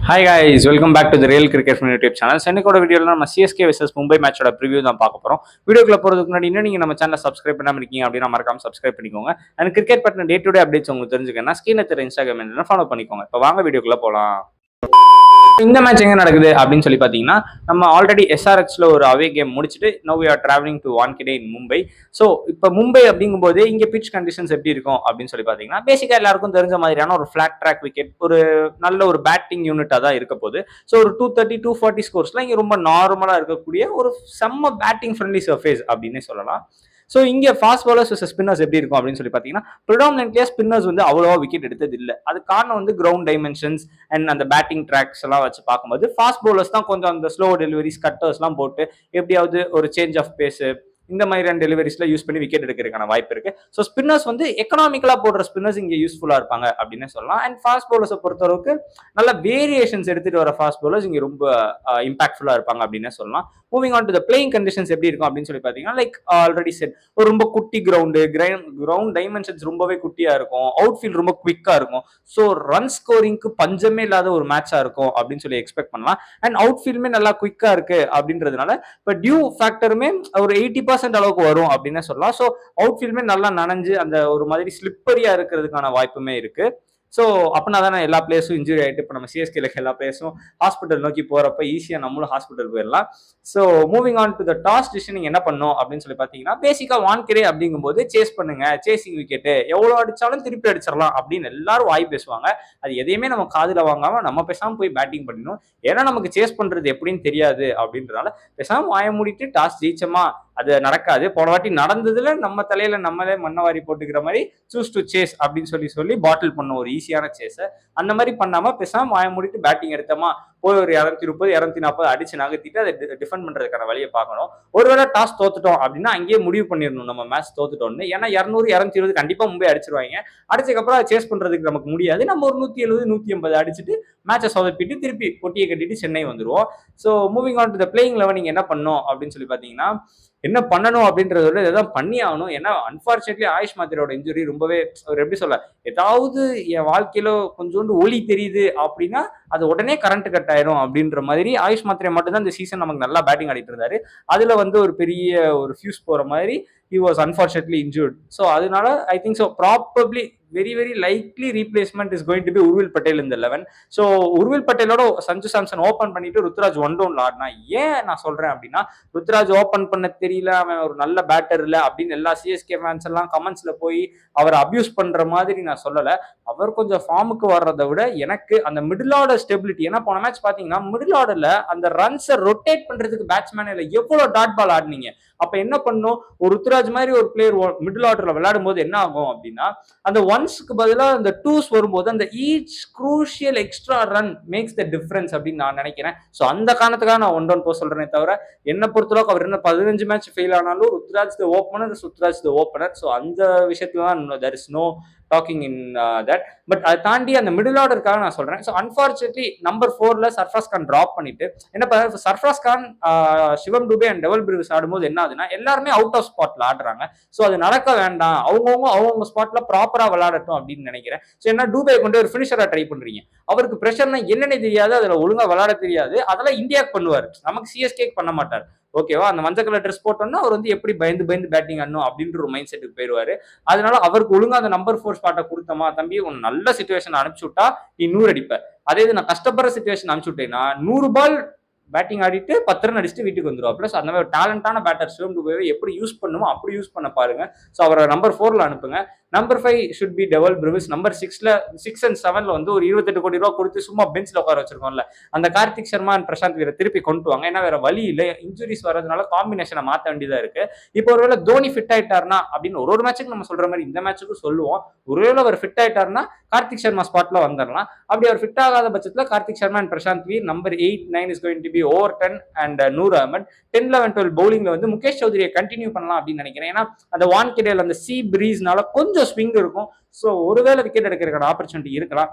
Hi guys, welcome back to the Real Cricket from YouTube channel. சென்னைக்கோட வீடியோவில் நம்ம CSK vs Mumbai மேட்சோட preview தான் பார்க்க போகிறோம். வீடியோக்குள்ள போகிறதுக்கு முன்னாடி இன்னும் நீங்கள் நம்ம சேனலை சப்ஸ்கிரைப் பண்ணாமல் இருக்கீங்க அப்படின்னா மறக்காம சப்ஸ்கிரைப் பண்ணிக்கோங்க. அண்ட் கிரிக்கெட் பற்றின டே டு டே அப்டேட்ஸ் உங்களுக்கு தெரிஞ்சுக்கன்னா ஸ்க்ரீனில் தெரிய இன்ஸ்டாகிராம் என்ன ஃபாலோ பண்ணிக்கோங்க. இப்போ வாங்க வீடியோக்குள்ள போகலாம். இந்த மேட்ச் எங்க நடக்குது அப்படின்னு சொல்லி பாத்தீங்கன்னா, நம்ம ஆல்ரெடி எஸ்ஆர்எச்ல ஒரு அவே கேம் முடிச்சுட்டு now we are travelling to Wankhede in Mumbai. So இப்போ மும்பை அப்படிங்கும்போது இங்க பிச் கண்டிஷன்ஸ் எப்படி இருக்கும் அப்படின்னு சொல்லி பாத்தீங்கன்னா, பேசிக்கா எல்லாருக்கும் தெரிஞ்ச மாதிரியான ஒரு ஃபிளாட் ட்ராக் விக்கெட், ஒரு நல்ல ஒரு பேட்டிங் யூனிட்டா தான் இருக்க போகுது. ஸோ ஒரு 230, 240 ஸ்கோர்ஸ்லாம் இங்க ரொம்ப நார்மலா இருக்கக்கூடிய ஒரு செம்ம பேட்டிங் ஃப்ரெண்ட்லி சர்ஃபேஸ் அப்படின்னே சொல்லலாம். ஸோ இங்கே ஃபாஸ்ட் பாலர்ஸ் ஸ்பின்னர்ஸ் எப்படி இருக்கும் அப்படின்னு சொல்லி பார்த்தீங்கன்னா, ப்ரிடாமினென்ட்லியாக ஸ்பின்னர்ஸ் வந்து அவ்வளோவா விக்கெட் எடுத்தது இல்லை. அது காரணம் வந்து கிரவுண்ட் டைமென்ஷன்ஸ் அண்ட் அந்த பேட்டிங் ட்ராக்ஸ் எல்லாம் வச்சு பார்க்கும்போது ஃபாஸ்ட் பாலர்ஸ் தான் கொஞ்சம் அந்த ஸ்லோ டெலிவரிஸ் கட்டர்ஸ்லாம் போட்டு எப்படியாவது ஒரு சேஞ்ச் ஆஃப் பேஸ் இந்த மாதிரியான டெலிவரிஸ்ல யூஸ் பண்ணி விக்கெட் எடுக்கிறதுக்கான வாய்ப்பு இருக்கு. ஸோ ஸ்பின்னர்ஸ் வந்து எக்கனாமிக்கலா போடுற ஸ்பின்னர்ஸ் இங்க யூஸ்ஃபுல்லா இருப்பாங்க அப்படின்னு சொல்லலாம். அண்ட் ஃபாஸ்ட் பவுலர்ஸை பொறுத்தளவுக்கு நல்ல வேரியேஷன்ஸ் எடுத்துட்டு வர ஃபாஸ்ட் பவுலர்ஸ் இங்க ரொம்ப இம்பாக்ட்ஃபுல்லா இருப்பாங்க அப்படின்னு சொல்லலாம். Moving on to the playing conditions எப்படி இருக்கும் அப்படின்னு சொல்லி பார்த்தீங்கன்னா, லைக் ஆல்ரெடி செட் ஒரு ரொம்ப குட்டி கிரவுண்ட் டைமென்ஷன்ஸ் ரொம்பவே குட்டியா இருக்கும். அவுட் ஃபீல்ட் ரொம்ப குவிக்கா இருக்கும். ஸோ ரன் ஸ்கோரிங்க்கு பஞ்சமே இல்லாத ஒரு மேட்சா இருக்கும் அப்படின்னு சொல்லி எக்ஸ்பெக்ட் பண்ணலாம். அண்ட் அவுட் ஃபீல்டுமே நல்லா குவிக்கா இருக்கு அப்படின்றதுனால இப்போ டியூ ஃபேக்டருமே ஒரு 80% அளவுக்கு வரும் அப்படின்னு சொல்லலாம். ஸோ அவுட் ஃபீல்டுமே நல்லா நனைஞ்சு அந்த ஒரு மாதிரி ஸ்லிப்பரியா இருக்கிறதுக்கான வாய்ப்புமே இருக்கு. ஸோ அப்படின்னா தானே எல்லா பிளேயர்ஸும் இன்ஜுரி ஆகிட்டு இப்போ நம்ம சிஎஸ்கேல எல்லா பிளேயர்ஸும் ஹாஸ்பிட்டல் நோக்கி போறப்ப ஈஸியாக நம்மளும் ஹாஸ்பிட்டல் போயிடலாம். So moving on to the toss decision என்ன பண்ணும் அப்படின்னு சொல்லி பார்த்தீங்கன்னா, பேசிக்கா வான்கடே அப்படிங்கும்போது சேஸ் பண்ணுங்க, சேசிங் விக்கெட் எவ்வளோ அடிச்சாலும் திருப்பி அடிச்சிடலாம் அப்படின்னு எல்லாரும் வாய் பேசுவாங்க. அது எதையுமே நம்ம காதுல வாங்காம நம்ம பேசாம போய் பேட்டிங் பண்ணணும். ஏன்னா நமக்கு சேஸ் பண்றது எப்படின்னு தெரியாது அப்படின்றனால பேசாம வாய மூடிட்டு டாஸ் ஜெயிச்சோமா, அது நடக்காது. போன வாட்டி நடந்ததுல நம்ம தலையில நம்மளே மண்ணவாரி போட்டுக்கிற மாதிரி சூஸ் டு சேஸ் அப்படின்னு சொல்லி பாட்டில் பண்ண ஒரு ஈஸியான சேஸை அந்த மாதிரி பண்ணாம பேசாம வாய மூடிட்டு பேட்டிங் எடுத்தோமா, போய் ஒரு 230, 240 அடிச்சு நகர்த்திட்டு அதை டிஃபெண்ட் பண்றதுக்கான வழியை பார்க்கணும். ஒருவேளை டாஸ் தோத்துட்டோம் அப்படின்னா அங்கேயே முடிவு பண்ணிடணும் நம்ம மேட்ச் தோத்துட்டோம்னு. ஏன்னா 200, 220 கண்டிப்பா மும்பை அடிச்சிருவாங்க. அடிச்சதுக்கப்புறம் அதை சேஸ் பண்றதுக்கு நமக்கு முடியாது. நம்ம ஒரு 170, 180 அடிச்சுட்டு மேட்சை சொதப்பிட்டு திருப்பி கொட்டியை கட்டிட்டு சென்னை வந்துருவோம். So moving on to the playing eleven நீங்க என்ன பண்ணணும் அப்படின்னு சொல்லி பாத்தீங்கன்னா, என்ன பண்ணணும் அப்படின்றத விட இதான் பண்ணி ஆகணும். ஏன்னா அன்பார்ச்சுனேட்லி ஆயுஷ் மாத்திரையோட இன்ஜுரி ரொம்பவே ஒரு எப்படி சொல்ல, ஏதாவது என் வாழ்க்கையில கொஞ்சோண்டு ஒளி தெரியுது அப்படின்னா அது உடனே கரண்ட் கட் ஆயிரும் அப்படின்ற மாதிரி ஆயுஷ் மாத்திரை மட்டும்தான் இந்த சீசன் நமக்கு நல்லா பேட்டிங் ஆடிட்டு இருந்தாரு. அதுல வந்து ஒரு பெரிய ஒரு ஃபியூஸ் போற மாதிரி he was unfortunately injured. So அதனால I think so probably very likely replacement is going to be Urvil Patel in the 11. So Urvil Patelோட சஞ்சு சாம்சன் ஓபன் பண்ணிட்டு ருத்ராஜ் ஒன் டவுன்ல ஆடினா, ஏன் நான் சொல்றேன் அப்படின்னா, ருத்ராஜ் ஓபன் பண்ண தெரியல, அவன் ஒரு நல்ல பேட்டர் இல்ல அப்படின்னு எல்லா சிஎஸ்கே ஃபேன்ஸ் எல்லாம் கமெண்ட்ஸ்ல போய் அவரை அபியூஸ் பண்ற மாதிரி நான் சொல்லல. அவர் கொஞ்சம் ஃபார்முக்கு வர்றதை விட எனக்கு அந்த மிடில் ஆர்டர் ஸ்டெபிலிட்டி, ஏன்னா போன மேட்ச் பாத்தீங்கன்னா மிடில் ஆர்டர்ல அந்த ரன்ஸை ரொட்டேட் பண்றதுக்கு பேட்ஸ்மேன் இல்ல எவ்வளவு டாட் பால் ஆடினீங்க. அப்ப என்ன பண்ணும், ஒரு ருத்ராஜ் மாதிரி ஒரு பிளேயர் மிடில் ஆர்டர்ல விளையாடும் போது என்ன ஆகும் அப்படின்னா, அந்த ஒன்ஸ்க்கு பதிலா அந்த டூஸ் வரும்போது அந்த each crucial extra run makes the difference அப்படின்னு நான் நினைக்கிறேன். ஸோ அந்த காரணத்துக்காக நான் ஒன் டவுன் போக சொல்றேனே தவிர, என்ன பொறுத்தளவுக்கு அவர் என்ன 15 மேட்ச் ஃபெயில் ஆனாலும் Ruturaj the opener, Ruturaj the opener. So அந்த விஷயத்துல தான் there is no talking in that. But அதை தாண்டி அந்த மிடில் ஆர்டருக்காக நான் சொல்றேன். ஸோ அன்பார்ச்சுனேட்லி நம்பர் 4ல சர்ஃப்ராஸ் கான் டிராப் பண்ணிட்டு என்ன Sarfaraz Khan, Shivam Dube and Dewald Brevis ஆடும்போது என்ன ஆகுதுன்னா, எல்லாருமே அவுட் ஆஃப் ஸ்பாட்ல ஆடுறாங்க. ஸோ அது நடக்க வேண்டாம், அவங்க ஸ்பாட்ல ப்ராப்பரா விளையாடட்டும் அப்படின்னு நினைக்கிறேன். ஸோ என்ன டூபே கொண்டு ஒரு ஃபினிஷரா ட்ரை பண்றீங்க, அவருக்கு பிரஷர்னா என்னன்னு தெரியாது, அதுல ஒழுங்கா விளையாட தெரியாது, அதெல்லாம் இந்தியாவுக்கு பண்ணுவாரு, நமக்கு சிஎஸ்கே பண்ண மாட்டார். ஓகேவா, அந்த மஞ்சள் கலர் ட்ரெஸ் போட்டோம்னா அவர் வந்து எப்படி பயந்து பேட்டிங் ஆடணும் அப்படின்ற ஒரு மைண்ட் செட்டுக்கு போயிருவாரு. அதனால அவருக்கு ஒழுங்கா அந்த நம்பர் 4 ஸ்பாட்டை கொடுத்தமா, தம்பி உன் நல்ல சிச்சுவேஷன் அனுப்பிச்சு விட்டா நீ 100 அடிப்ப, அதே இது நான் கஷ்டப்படுற சிச்சுவேஷன் அனுப்பிச்சு விட்டேன்னா 100 பால் பேட்டிங் ஆடிட்டு 10 ரன் அடிச்சுட்டு வீட்டுக்கு வந்துருவா. பிளஸ் அந்த மாதிரி டேலண்டான பேட்டர் சிவம் டுபேவை எப்படி யூஸ் பண்ணுமோ அப்படி யூஸ் பண்ண பாருங்க. ஸோ அவரை நம்பர் 4ல அனுப்புங்க. Number 5 should be Dewald Brevis. Number 6 and 7ல வந்து ஒரு 28 கோடி ரூபா கொடுத்து சும்மா பெஞ்ச்ல உட்கார வச்சிருக்கோம்ல, அந்த கார்த்திக் சர்மா அண்ட் பிரசாந்த் வீரை திருப்பி கொண்டு வாங்க. ஏன்னா வேற வழி இல்லை, இன்ஜுரிஸ் வரதுனால காம்பினேஷனை மாற்ற வேண்டியதா இருக்கு. இப்போ ஒருவேளை தோனி ஃபிட் ஆயிட்டாருன்னா அப்படின்னு ஒரு மேட்சுக்கு நம்ம சொல்ற மாதிரி இந்த மேட்சுக்கும் சொல்லுவோம், ஒருவேளை அவர் ஃபிட் ஆயிட்டாருன்னா கார்த்திக் சர்மா ஸ்பாட்ல வந்துடலாம். அப்படி அவர் ஃபிட் ஆகாத பட்சத்தில் Kartik Sharma and Prashant Veer number 8, 9 is going to be Overton and Noor Ahmad. 10, 11, 12 பவுலிங்ல வந்து முகேஷ் சௌத்ரியை கண்டினியூ பண்ணலாம் அப்படின்னு நினைக்கிறேன். ஏன்னா அந்த வான்கடேல அந்த சி பிரீஸ்னால கொஞ்சம் ஸ்விங் இருக்கும். ஸோ ஒருவேளை விக்கெட் எடுக்கிறதுக்கான ஆப்பர்ச்சுனிட்டி இருக்கலாம்.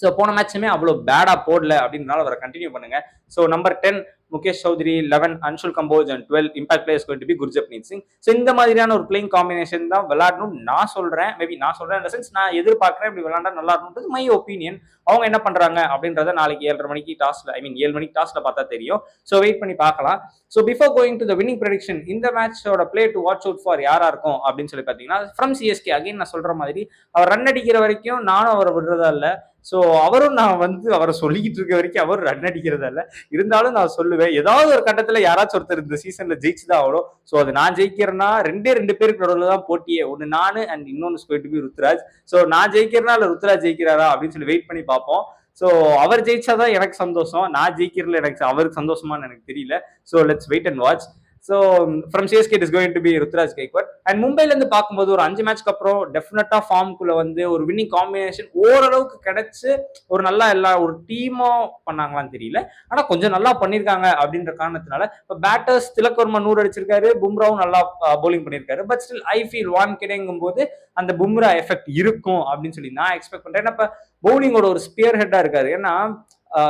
ஸோ போன மேட்சுமே அவ்வளோ பேடா போடல அப்படின்றனால அவரை கண்டினியூ பண்ணுங்க. So number 10 Mukesh Choudhary, 11 Anshul Kamboj and 12 impact players going to be Gurjapneet Singh. So இந்த மாதிரியான ஒரு பிளேயிங் காம்பினேஷன் தான் விளையாடணும் நான் சொல்றேன். மேபி நான் சொல்றேன் இந்த சென்ஸ் நான் எதிர்பார்க்குறேன் இப்படி விளையாண்டா நல்லா இருக்கும்ன்றது மை ஒப்பீனியன். அவங்க என்ன பண்றாங்க அப்படின்றத நாளைக்கு 7:30 மணிக்கு டாஸ்ல 7 மணிக்கு டாஸ்ல பார்த்தா தெரியும். ஸோ வெயிட் பண்ணி பார்க்கலாம். So before going to the winning prediction, இந்த மேட்சோட play to watch out for யாரா இருக்கும் அப்படின்னு சொல்லி பார்த்தீங்கன்னா ஃப்ரம் சிஎஸ்கே. அகைன் நான் சொல்ற மாதிரி அவர் ரன் அடிக்கிற வரைக்கும் நானும் அவரை விடுறதா இல்லை. ஸோ அவரும் நான் அவரை சொல்லிக்கிட்டு இருக்க வரைக்கும் அவர் ரன் அடிக்கிறதா இல்லை. இருந்தாலும் நான் சொல்லுவேன் ஏதாவது ஒரு கட்டத்தில் யாராச்சும் ஒருத்தர் இந்த சீசன்ல ஜெயிச்சுதான் ஆகணும். ஸோ அது நான் ஜெயிக்கிறேன்னா ரெண்டு பேருக்கு நடுவில் தான் போட்டியே. ஒன்று நானு அண்ட் இன்னொன்று போயிட்டு போய் ருத்ராஜ். ஸோ நான் ஜெயிக்கிறேன்னா இல்லை ருத்ராஜ் ஜெயிக்கிறாரா அப்படின்னு சொல்லி வெயிட் பண்ணி பார்ப்போம். ஸோ அவர் ஜெயிச்சாதான் எனக்கு சந்தோஷம். நான் ஜெயிக்கிறதுல எனக்கு அவருக்கு சந்தோஷமானு எனக்கு தெரியல. So let's wait and watch. So from CSK it is going to be Ruturaj Gaikwad. And மும்பைல இருந்து பார்க்கும்போது ஒரு 5 மேட்ச்க்கு அப்புறம் டெஃபினட்டா ஃபார்முக்குள்ள ஒரு வின்னிங் காம்பினேஷன் ஓரளவுக்கு கிடைச்சு ஒரு நல்லா ஒரு டீமா பண்ணாங்களான்னு தெரியல. ஆனா கொஞ்சம் நல்லா பண்ணிருக்காங்க அப்படின்ற காரணத்தினால இப்போ பேட்டர்ஸ் திலக் வர்மா 100 அடிச்சிருக்காரு, பும்ராவும் நல்லா பவுலிங் பண்ணிருக்காரு. பட் ஸ்டில் ஐ ஃபீல் வான்கெடேங்கும் போது அந்த பும்ரா எஃபெக்ட் இருக்கும் அப்படின்னு சொல்லி நான் எக்ஸ்பெக்ட் பண்றேன். ஏன்னா இப்போ பவுலிங்கோட ஒரு ஸ்பியர் ஹெட்டா இருக்காரு. ஏன்னா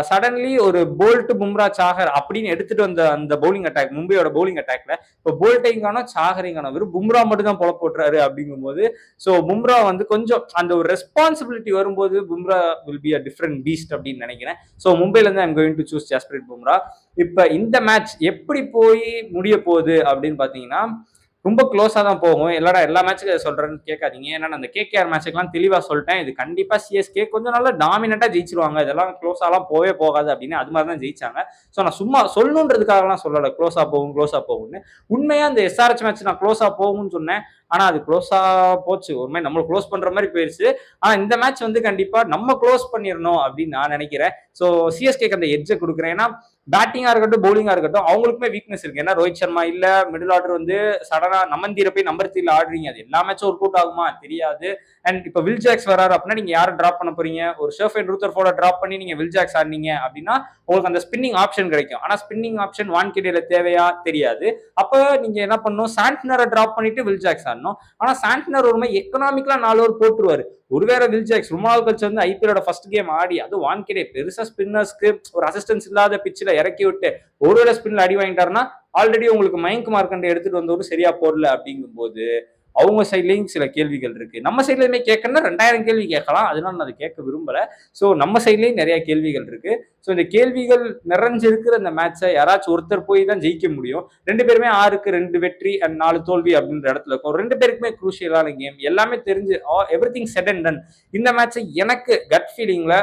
சடன்லி ஒரு போல்ட் பும்ரா சாகர் அப்படின்னு எடுத்துட்டு வந்த அந்த பவுலிங் அட்டாக், மும்பையோட பவுலிங் அட்டாக்ல இப்போ போல்ட்டையும் காணும் சாகரையும் காணும், வெறும் பும்ரா மட்டும் தான் பொல போட்டுறாரு அப்படிங்கும்போது ஸோ பும்ரா கொஞ்சம் அந்த ஒரு ரெஸ்பான்சிபிலிட்டி வரும்போது Bumrah will be a different Beast அப்படின்னு நினைக்கிறேன். ஸோ மும்பைல இருந்து I'm going to choose Jasprit Bumrah. இப்போ இந்த மேட்ச் எப்படி போய் முடிய போகுது அப்படின்னு பாத்தீங்கன்னா ரொம்ப க்ளோஸா தான் போகும். எல்லா மேட்சுக்கும் சொல்றேன்னு கேட்காதீங்க. ஏன்னா அந்த கேகேஆர் மேட்சுக்கெல்லாம் தெளிவா சொல்லிட்டேன். இது கண்டிப்பா சிஎஸ்கே கொஞ்சம் நல்லா டாமினண்டா ஜெயிச்சிருவாங்க, இதெல்லாம் க்ளோஸாலாம் போவே போகாது அப்படின்னு. அது மாதிரி தான் ஜெயிச்சாங்க. ஸோ நான் சும்மா சொல்லணுன்றதுக்காகலாம் சொல்லலை க்ளோஸா போகும்னு. உண்மையா அந்த எஸ்ஆர்எச் மேட்ச் நான் க்ளோஸா போகும்னு சொன்னேன். ஆனா அது க்ளோஸா போச்சு. ஒரு மாதிரி நம்மள க்ளோஸ் பண்ற மாதிரி போயிருச்சு. ஆனா இந்த மேட்ச் கண்டிப்பா நம்ம க்ளோஸ் பண்ணிடணும் அப்படின்னு நான் நினைக்கிறேன். ஸோ சிஎஸ்கேக்கு அந்த எட்ஜை கொடுக்குறேன். ஏன்னா பேட்டிங்கா இருக்கட்டும் பவுலிங்கா இருக்கட்டும் அவங்களுக்குமே வீக்னஸ் இருக்கு. ஏன்னா ரோஹித் சர்மா இல்ல, மிடில் ஆர்டர் சடனா நமந்தீரை போய் நம்பர் 3 ஆடுறீங்க. அது எல்லா மேட்சும் ஒரு கூட் ஆகுமா தெரியாது. அண்ட் இப்போ வில் ஜாக்ஸ் வராரு அப்படின்னா நீங்க யாரை டிராப் பண்ண போறீங்க? ஒரு ஷெர்ஃபைன் ரூதர்ஃபோர்ட டிராப் பண்ணி நீங்க வில் ஜாக்ஸ் ஆடினீங்க அப்படின்னா உங்களுக்கு அந்த ஸ்பின்னிங் ஆப்ஷன் கிடைக்கும். ஆனா ஸ்பின்னிங் ஆப்ஷன் வான்கெடேல தேவையா தெரியாது. அப்ப நீங்க என்ன பண்ணணும், சாண்ட்னரை டிராப் பண்ணிட்டு வில் ஜாக்ஸ் ஆடணும். ஆனா சாண்ட்னர் ஒரு மாதிரி எக்கனாமிக்கலா 4 ஓவர் போட்டுருவாரு. ஒருவேளை வில் ஜாக்ஸ் ரொம்ப நாள் கழிச்சு ஐபிஎலோட ஃபர்ஸ்ட் கேம் ஆடி அது வான்கெடே பெருசா ஸ்பின்னர்ஸ்க்கு ஒரு அசிஸ்டன்ஸ் இல்லாத பிச்சில் இறக்கி விட்டு ஒருவேளை ஸ்பின்ல அடி வாங்கிட்டாருன்னா ஆல்ரெடி உங்களுக்கு மயங்க் மார்க்கண்டை எடுத்துட்டு வந்தவரும் சரியா போடல அப்படிங்கும் போது அவங்க சைட்லயும் சில கேள்விகள் இருக்கு. நம்ம சைட்லயுமே கேட்கணும்னா 2000 கேள்வி கேட்கலாம். அதனால நான் அதை கேட்க விரும்பல. ஸோ நம்ம சைட்லயும் நிறைய கேள்விகள் இருக்கு. ஸோ இந்த கேள்விகள் நிறைஞ்சிருக்கிற இந்த மேட்சை யாராச்சும் ஒருத்தர் போய் தான் ஜெயிக்க முடியும். 2 பேருமே 6க்கு 2 வெற்றி அண்ட் 4 தோல்வி அப்படின்ற இடத்துல இருக்கும். 2 பேருக்குமே குரூஷியலான கேம். எல்லாமே தெரிஞ்சு எவ்ரிதிங் செட் அண்ட் டன். இந்த மேட்சை எனக்கு கட் ஃபீலிங்ல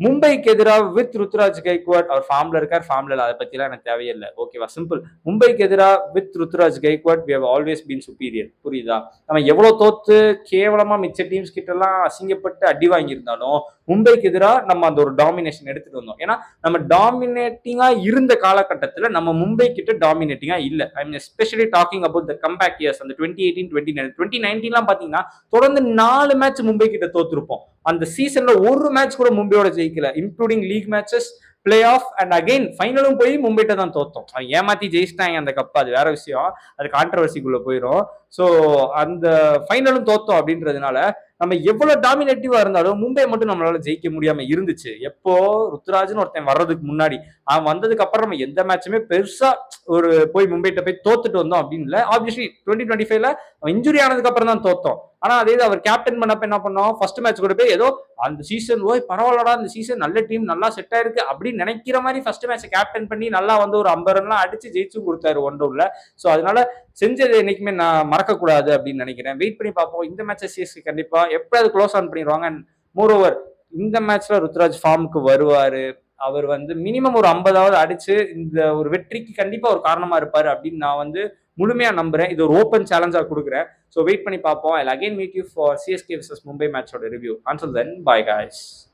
மும்பைக்கு எதிராக வித் ருத்ராஜ் கைக்வாட், அவர் ஃபார்ம்ல இருக்கார், ஃபார்ம்ல அதை பத்திலாம் எனக்கு தேவையில்லை. ஓகேவா, சிம்பிள். மும்பைக்கு எதிராக with Ruturaj Gaikwad we have always been superior. புரியுதா? நம்ம எவ்வளவு தோத்து கேவலமா மிச்ச டீம்ஸ் கிட்ட எல்லாம் அசிங்கப்பட்டு அடி வாங்கியிருந்தாலும் மும்பைக்கு எதிராக நம்ம அந்த ஒரு டாமினேஷன் எடுத்துட்டு வந்தோம். ஏன்னா நம்ம டாமினேட்டிங்கா இருந்த காலகட்டத்துல நம்ம மும்பை கிட்ட டாமினேட்டிங்கா இல்ல. I mean especially talking about the comeback years. அந்த 2018 2019 பாத்தீங்கன்னா தொடர்ந்து 4 மேட்ச் மும்பை கிட்ட தோத்துருப்போம். அந்த சீசன்ல ஒரு மேட்ச் கூட மும்பையோட ஜெயிக்கல, including league matches, play off and again ஃபைனலும் போய் மும்பைட்ட தான் தோத்தோம். ஏமாத்தி ஜெயிச்சிட்டாங்க அந்த கப், அது வேற விஷயம், அது கான்ட்ரவர்சிக்குள்ள போயிடும். ஸோ அந்த ஃபைனலும் தோத்தோம் அப்படின்றதுனால நம்ம எவ்வளவு டாமினேட்டிவா இருந்தாலும் மும்பை மட்டும் நம்மளால ஜெயிக்க முடியாம இருந்துச்சு. எப்போ ருத்ராஜ்னு ஒருத்தன் வர்றதுக்கு முன்னாடி, அவன் வந்ததுக்கு அப்புறம் நம்ம எந்த மேட்சுமே பெருசா ஒரு போய் மும்பைட்ட போய் தோத்துட்டு வந்தோம் அப்படின்னு இல்லை. ஆப்வியஸ்லி 2025ல இன்ஜுரி ஆனதுக்கு அப்புறம் தான் தோத்தோம். ஆனா அதே அவர் கேப்டன் பண்ணப்ப என்ன பண்ணோம், ஃபர்ஸ்ட் மேட்ச் கூட போய் ஏதோ அந்த சீசன் பரவாயில்லடா இந்த சீசன் நல்ல டீம் நல்லா செட் ஆயிருக்கு அப்படின்னு நினைக்கிற மாதிரி ஃபர்ஸ்ட் மேட்ச் கேப்டன் பண்ணி நல்லா ஒரு 50 ரன்லாம் அடிச்சு ஜெயிச்சும் கொடுத்தாரு ஒன் டவுன்ல. ஸோ அதனால செஞ்சது என்னைக்குமே நான் மறக்கக்கூடாது அப்படின்னு நினைக்கிறேன். வெயிட் பண்ணி பார்ப்போம். இந்த மேட்சை சிஎஸ்கே கண்டிப்பா எப்படியாவது க்ளோஸ் ஆன் பண்ணிடுவாங்க. அண்ட் மோர் ஓவர் இந்த மேட்ச்ல ருத்ராஜ் ஃபார்முக்கு வருவாரு. அவர் மினிமம் ஒரு 50வது அடிச்சு இந்த ஒரு வெற்றிக்கு கண்டிப்பா ஒரு காரணமா இருப்பாரு அப்படின்னு நான் முழுமையா நம்புறேன். இது ஒரு ஓப்பன் சேலஞ்சா கொடுக்குறேன். ஸோ வெயிட் பண்ணி பார்ப்போம். I'll again meet you for CSK vs Mumbai match review. Until then, bye guys.